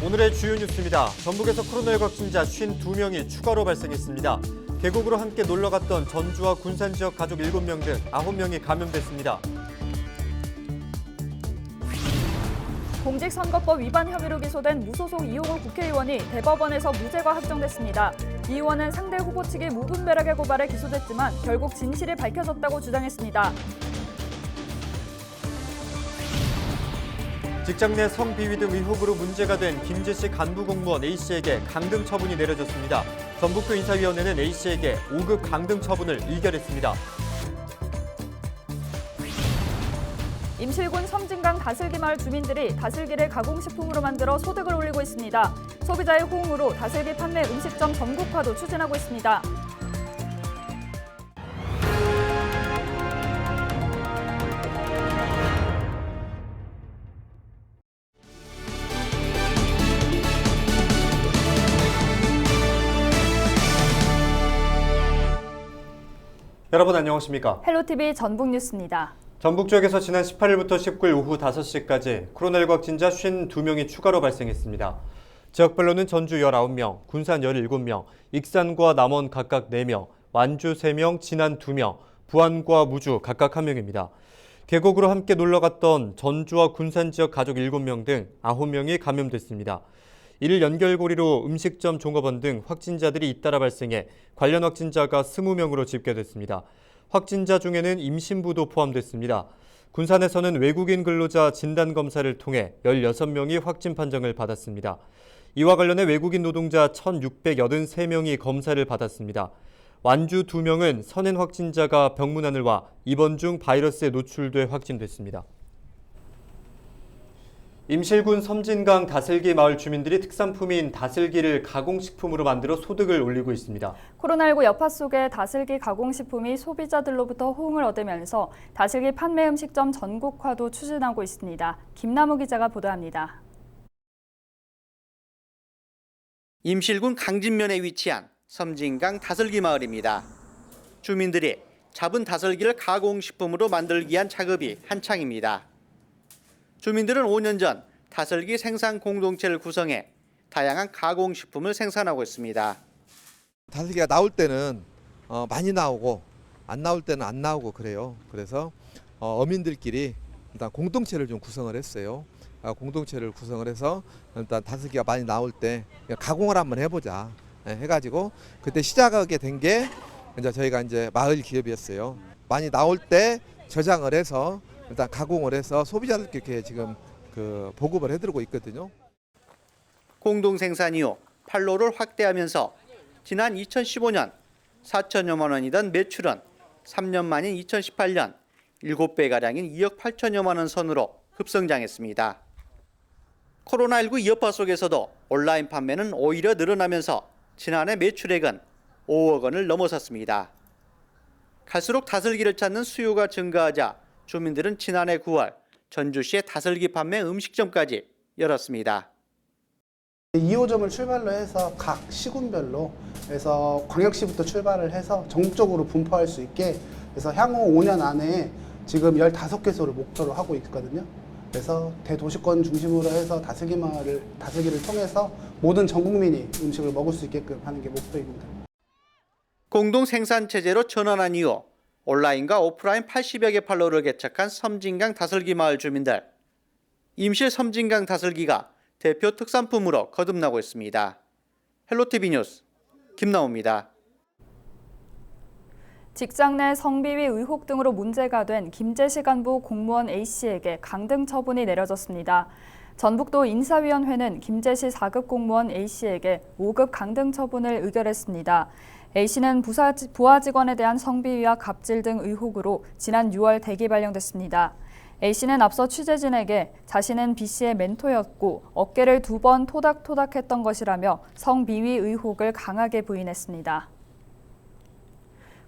오늘의 주요 뉴스입니다. 전북에서 코로나19 확진자 52명이 추가로 발생했습니다. 계곡으로 함께 놀러갔던 전주와 군산 지역 가족 7명 등 9명이 감염됐습니다. 공직선거법 위반 혐의로 기소된 무소속 이용호 국회의원이 대법원에서 무죄가 확정됐습니다. 이 의원은 상대 후보 측이 무분별하게 고발해 기소됐지만 결국 진실이 밝혀졌다고 주장했습니다. 직장 내 성비위 등 의혹으로 문제가 된 김제시 간부 공무원 A씨에게 강등 처분이 내려졌습니다. 전북도 인사위원회는 A씨에게 5급 강등 처분을 의결했습니다. 임실군 섬진강 다슬기 마을 주민들이 다슬기를 가공식품으로 만들어 소득을 올리고 있습니다. 소비자의 호응으로 다슬기 판매 음식점 전국화도 추진하고 있습니다. 여러분 안녕하십니까? 헬로티비 전북 뉴스입니다. 전북 지역에서 지난 18일부터 19일 오후 5시까지 코로나19 확진자 52명이 추가로 발생했습니다. 지역별로는 전주 19명, 군산 17명, 익산과 남원 각각 4명, 완주 3명, 진안 2명, 부안과 무주 각각 1명입니다. 계곡으로 함께 놀러갔던 전주와 군산 지역 가족 7명 등 9명이 감염됐습니다. 이를 연결고리로 음식점 종업원 등 확진자들이 잇따라 발생해 관련 확진자가 20명으로 집계됐습니다. 확진자 중에는 임신부도 포함됐습니다. 군산에서는 외국인 근로자 진단검사를 통해 16명이 확진 판정을 받았습니다. 이와 관련해 외국인 노동자 1,683명이 검사를 받았습니다. 완주 2명은 선행 확진자가 병문안을 와 입원 중 바이러스에 노출돼 확진됐습니다. 임실군 섬진강 다슬기 마을 주민들이 특산품인 다슬기를 가공식품으로 만들어 소득을 올리고 있습니다. 코로나19 여파 속에 다슬기 가공식품이 소비자들로부터 호응을 얻으면서 다슬기 판매 음식점 전국화도 추진하고 있습니다. 김남우 기자가 보도합니다. 임실군 강진면에 위치한 섬진강 다슬기 마을입니다. 주민들이 잡은 다슬기를 가공식품으로 만들기 위한 작업이 한창입니다. 주민들은 5년 전 다슬기 생산 공동체를 구성해 다양한 가공식품을 생산하고 있습니다. 다슬기가 나올 때는 많이 나오고 안 나올 때는 안 나오고 그래요. 그래서 어민들끼리 일단 공동체를 좀 구성을 했어요. 공동체를 구성을 해서 일단 다슬기가 많이 나올 때 가공을 한번 해보자 해가지고 그때 시작하게 된 게 이제 저희가 이제 마을 기업이었어요. 많이 나올 때 저장을 해서 일단 가공을 해서 소비자들께 지금 보급을 해드리고 있거든요. 공동 생산 이후 판로를 확대하면서 지난 2015년 4천여만 원이던 매출은 3년 만인 2018년 7배가량인 2억 8천여만 원 선으로 급성장했습니다. 코로나19 여파 속에서도 온라인 판매는 오히려 늘어나면서 지난해 매출액은 5억 원을 넘어섰습니다. 갈수록 다슬기를 찾는 수요가 증가하자 주민들은 지난해 9월 전주시의 다슬기 판매 음식점까지 열었습니다. 2호점을 출발로 해서 각 시군별로 해서 광역시부터 출발을 해서 전국적으로 분포할 수 있게 그래서 향후 5년 안에 지금 15개소를 목표로 하고 있거든요. 그래서 대도시권 중심으로 해서 다슬기를 통해서 모든 전 국민이 음식을 먹을 수 있게끔 하는 게 목표입니다. 공동 생산 체제로 전환한 이후 온라인과 오프라인 80여 개 판로를 개척한 섬진강 다슬기 마을 주민들. 임실 섬진강 다슬기가 대표 특산품으로 거듭나고 있습니다. 헬로티비 뉴스 김나우입니다. 직장 내 성비위 의혹 등으로 문제가 된 김제시 간부 공무원 A씨에게 강등 처분이 내려졌습니다. 전북도 인사위원회는 김제시 4급 공무원 A씨에게 5급 강등 처분을 의결했습니다. A씨는 부하 직원에 대한 성비위와 갑질 등 의혹으로 지난 6월 대기 발령됐습니다. A씨는 앞서 취재진에게 자신은 B씨의 멘토였고 어깨를 2번 토닥토닥했던 것이라며 성비위 의혹을 강하게 부인했습니다.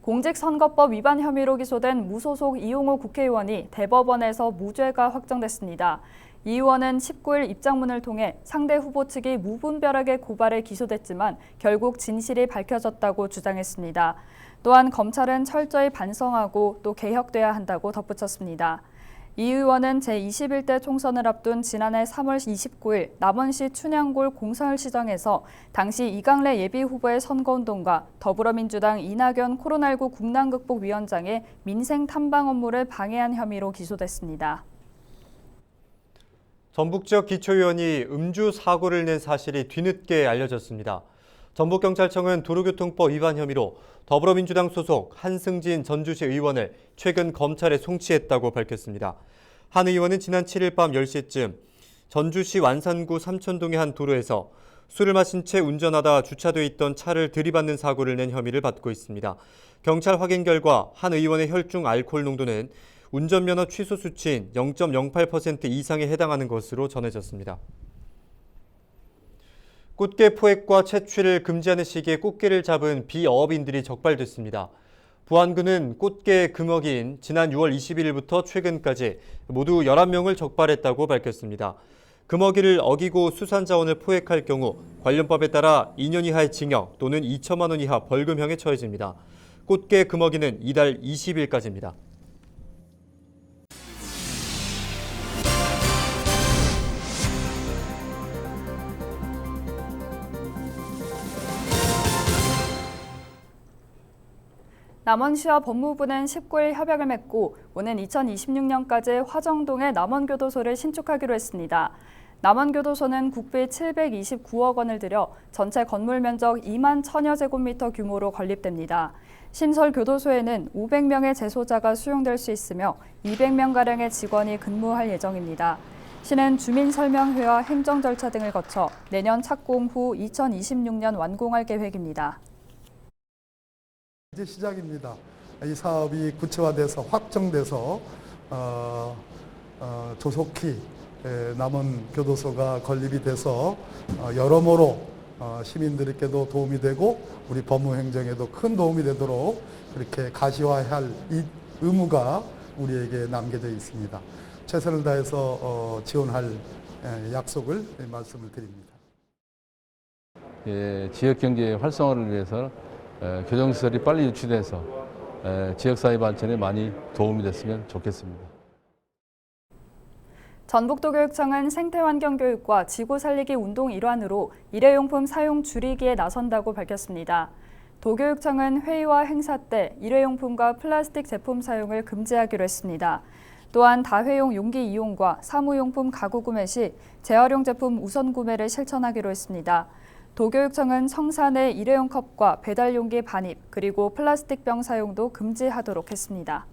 공직선거법 위반 혐의로 기소된 무소속 이용호 국회의원이 대법원에서 무죄가 확정됐습니다. 이 의원은 19일 입장문을 통해 상대 후보 측이 무분별하게 고발해 기소됐지만 결국 진실이 밝혀졌다고 주장했습니다. 또한 검찰은 철저히 반성하고 또 개혁돼야 한다고 덧붙였습니다. 이 의원은 제21대 총선을 앞둔 지난해 3월 29일 남원시 춘향골 공설시장에서 당시 이강래 예비후보의 선거운동과 더불어민주당 이낙연 코로나19 국난극복위원장의 민생 탐방 업무를 방해한 혐의로 기소됐습니다. 전북 지역 기초의원이 음주 사고를 낸 사실이 뒤늦게 알려졌습니다. 전북경찰청은 도로교통법 위반 혐의로 더불어민주당 소속 한승진 전주시 의원을 최근 검찰에 송치했다고 밝혔습니다. 한 의원은 지난 7일 밤 10시쯤 전주시 완산구 삼천동의 한 도로에서 술을 마신 채 운전하다 주차돼 있던 차를 들이받는 사고를 낸 혐의를 받고 있습니다. 경찰 확인 결과 한 의원의 혈중 알코올 농도는 운전면허 취소 수치인 0.08% 이상에 해당하는 것으로 전해졌습니다. 꽃게 포획과 채취를 금지하는 시기에 꽃게를 잡은 비어업인들이 적발됐습니다. 부안군은 꽃게의 금어기인 지난 6월 21일부터 최근까지 모두 11명을 적발했다고 밝혔습니다. 금어기를 어기고 수산자원을 포획할 경우 관련법에 따라 2년 이하의 징역 또는 2천만 원 이하 벌금형에 처해집니다. 꽃게 금어기는 이달 20일까지입니다. 남원시와 법무부는 19일 협약을 맺고 오는 2026년까지 화정동의 남원교도소를 신축하기로 했습니다. 남원교도소는 국비 729억 원을 들여 전체 건물 면적 2만 1000여 제곱미터 규모로 건립됩니다. 신설 교도소에는 500명의 재소자가 수용될 수 있으며 200명가량의 직원이 근무할 예정입니다. 시는 주민설명회와 행정 절차 등을 거쳐 내년 착공 후 2026년 완공할 계획입니다. 이제 시작입니다. 이 사업이 구체화돼서 확정돼서 조속히 남원 교도소가 건립이 돼서 여러모로 시민들에게도 도움이 되고 우리 법무행정에도 큰 도움이 되도록 그렇게 가시화할 이 의무가 우리에게 남겨져 있습니다. 최선을 다해서 지원할 약속을 말씀을 드립니다. 지역 경제 활성화를 위해서 교정시설이 빨리 유치돼서 지역사회 발전에 많이 도움이 됐으면 좋겠습니다. 전북도교육청은 생태환경교육과 지구살리기 운동 일환으로 일회용품 사용 줄이기에 나선다고 밝혔습니다. 도교육청은 회의와 행사 때 일회용품과 플라스틱 제품 사용을 금지하기로 했습니다. 또한 다회용 용기 이용과 사무용품 가구 구매 시 재활용 제품 우선 구매를 실천하기로 했습니다. 도교육청은 성산의 일회용 컵과 배달 용기 반입, 그리고 플라스틱 병 사용도 금지하도록 했습니다.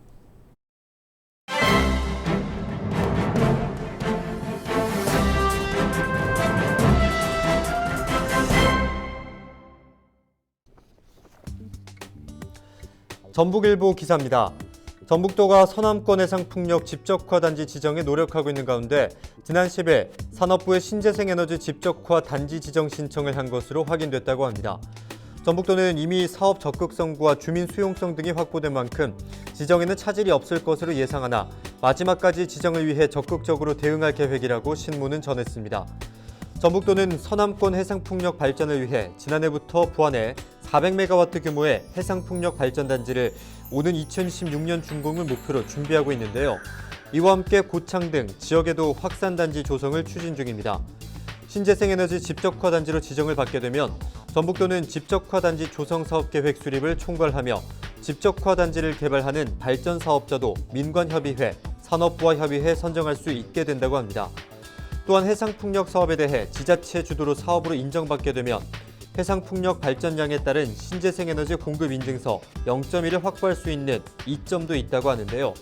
전북일보 기사입니다. 전북도가 서남권 해상풍력 집적화 단지 지정에 노력하고 있는 가운데 지난 10일 산업부의 신재생에너지 집적화 단지 지정 신청을 한 것으로 확인됐다고 합니다. 전북도는 이미 사업 적극성과 주민 수용성 등이 확보된 만큼 지정에는 차질이 없을 것으로 예상하나 마지막까지 지정을 위해 적극적으로 대응할 계획이라고 신문은 전했습니다. 전북도는 서남권 해상풍력 발전을 위해 지난해부터 부안에 400메가와트 규모의 해상풍력 발전단지를 오는 2016년 준공을 목표로 준비하고 있는데요. 이와 함께 고창 등 지역에도 확산단지 조성을 추진 중입니다. 신재생에너지 집적화 단지로 지정을 받게 되면 전북도는 집적화 단지 조성 사업 계획 수립을 총괄하며 집적화 단지를 개발하는 발전 사업자도 민관협의회, 산업부와 협의해 선정할 수 있게 된다고 합니다. 또한 해상풍력 사업에 대해 지자체 주도로 사업으로 인정받게 되면 해상풍력 발전량에 따른 신재생에너지 공급 인증서 0.1을 확보할 수 있는 이점도 있다고 하는데요.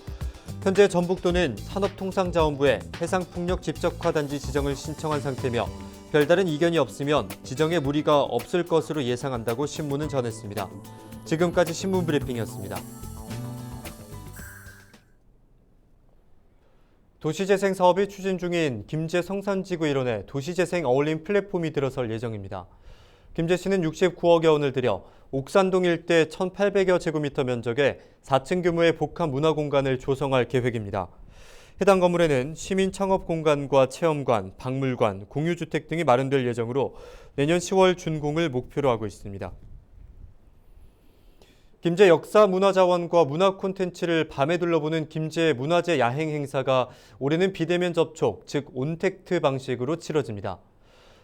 현재 전북도는 산업통상자원부에 해상풍력 집적화 단지 지정을 신청한 상태며 별다른 이견이 없으면 지정에 무리가 없을 것으로 예상한다고 신문은 전했습니다. 지금까지 신문 브리핑이었습니다. 도시재생 사업이 추진 중인 김제 성산지구 일원에 도시재생 어울림 플랫폼이 들어설 예정입니다. 김제시는 69억여 원을 들여 옥산동 일대 1,800여 제곱미터 면적의 4층 규모의 복합 문화공간을 조성할 계획입니다. 해당 건물에는 시민 창업 공간과 체험관, 박물관, 공유주택 등이 마련될 예정으로 내년 10월 준공을 목표로 하고 있습니다. 김제 역사문화자원과 문화 콘텐츠를 밤에 둘러보는 김제 문화재 야행 행사가 올해는 비대면 접촉, 즉 온택트 방식으로 치러집니다.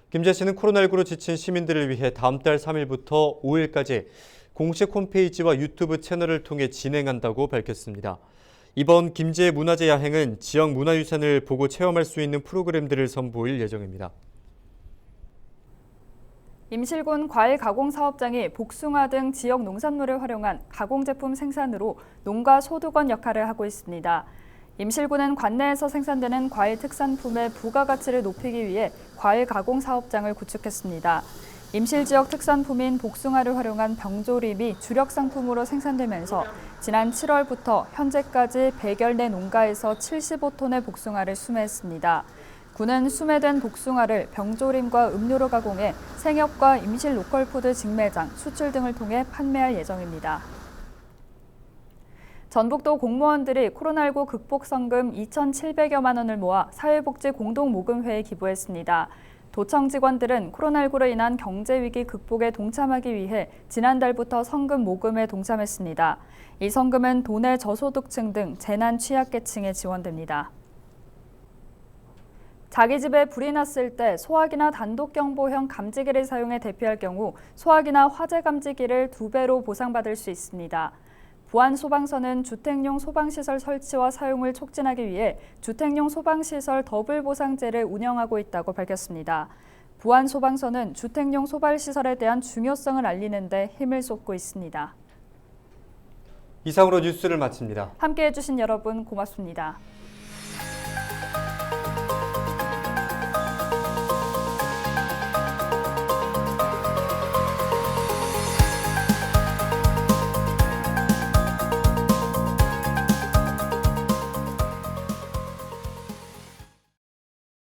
김제시는 코로나19로 지친 시민들을 위해 다음 달 3일부터 5일까지 공식 홈페이지와 유튜브 채널을 통해 진행한다고 밝혔습니다. 이번 김제 문화재 야행은 지역 문화유산을 보고 체험할 수 있는 프로그램들을 선보일 예정입니다. 임실군 과일가공사업장이 복숭아 등 지역 농산물을 활용한 가공제품 생산으로 농가 소득원 역할을 하고 있습니다. 임실군은 관내에서 생산되는 과일 특산품의 부가가치를 높이기 위해 과일가공사업장을 구축했습니다. 임실 지역 특산품인 복숭아를 활용한 병조림이 주력 상품으로 생산되면서 지난 7월부터 현재까지 100여 내 농가에서 75톤의 복숭아를 수매했습니다. 군은 수매된 복숭아를 병조림과 음료로 가공해 생협과 임실 로컬푸드 직매장, 수출 등을 통해 판매할 예정입니다. 전북도 공무원들이 코로나19 극복 성금 2,700여만 원을 모아 사회복지 공동모금회에 기부했습니다. 도청 직원들은 코로나19로 인한 경제위기 극복에 동참하기 위해 지난달부터 성금 모금에 동참했습니다. 이 성금은 도내 저소득층 등 재난 취약계층에 지원됩니다. 자기 집에 불이 났을 때 소화기나 단독경보형 감지기를 사용해 대피할 경우 소화기나 화재 감지기를 2배로 보상받을 수 있습니다. 부안소방서는 주택용 소방시설 설치와 사용을 촉진하기 위해 주택용 소방시설 더블보상제를 운영하고 있다고 밝혔습니다. 부안소방서는 주택용 소방시설에 대한 중요성을 알리는 데 힘을 쏟고 있습니다. 이상으로 뉴스를 마칩니다. 함께해 주신 여러분 고맙습니다.